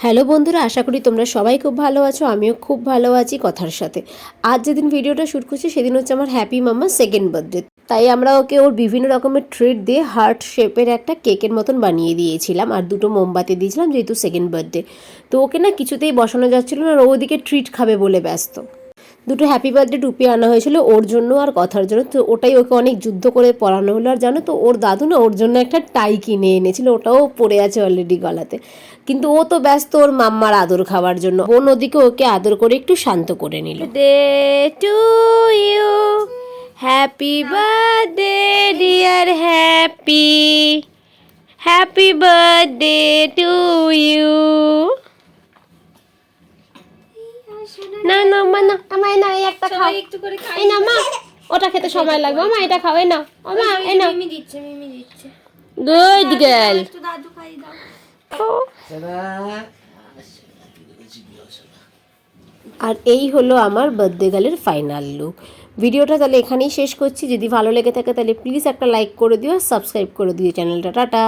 Hello বন্ধুরা, আশা করি তোমরা সবাই খুব ভালো আছো। আমিও খুব ভালো আছি কথার সাথে। আজ যেদিন ভিডিওটা শ্যুট করছি সেদিন হচ্ছে আমার হ্যাপি মাম্মার সেকেন্ড বার্থডে। তাই আমরা ওকে ওর বিভিন্ন রকমের ট্রিট দিয়ে হার্ট শেপের একটা কেকের মতন বানিয়ে দিয়েছিলাম, আর দুটো মোমবাতি দিয়েছিলাম যেহেতু সেকেন্ড বার্থডে। তো ওকে না কিছুতেই বসানো যাচ্ছিল না, আর ও ওদিকে ট্রিট খাবে বলে ব্যস্ত। দুটো হ্যাপি বার্থডে টুপি আনা হয়েছিল ওর জন্য আর কথার জন্য, তো ওটাই ওকে অনেক যুদ্ধ করে পরানো হলো। আর জানো তো, ওর দাদু না ওর জন্য একটা টাই কিনে এনেছিল, ওটাও পড়ে আছে অলরেডি গলাতে। কিন্তু ও তো ব্যস্ত ওর মাম্মার আদর খাওয়ার জন্য। বোন ওদিকে ওকে আদর করে একটু শান্ত করে নিল। Day to you, happy birthday dear happy, happy birthday to you. না না মা, না আমায় না, এই একটা খাও একটু করে খাই। এই না মা, ওটা খেতে সময় লাগবে। মা এটা খাও, এই না মা, এই না। মিমি দিচ্ছে গুড গার্ল। একটু দাদু খাই দাও। আর এই হলো আমার বার্থডে গার্লের ফাইনাল লুক। ভিডিওটা তাহলে এখানেই শেষ করছি। যদি ভালো লেগে থাকে তাহলে প্লিজ একটা লাইক করে দিও, সাবস্ক্রাইব করে দিও চ্যানেলটা। টাটা।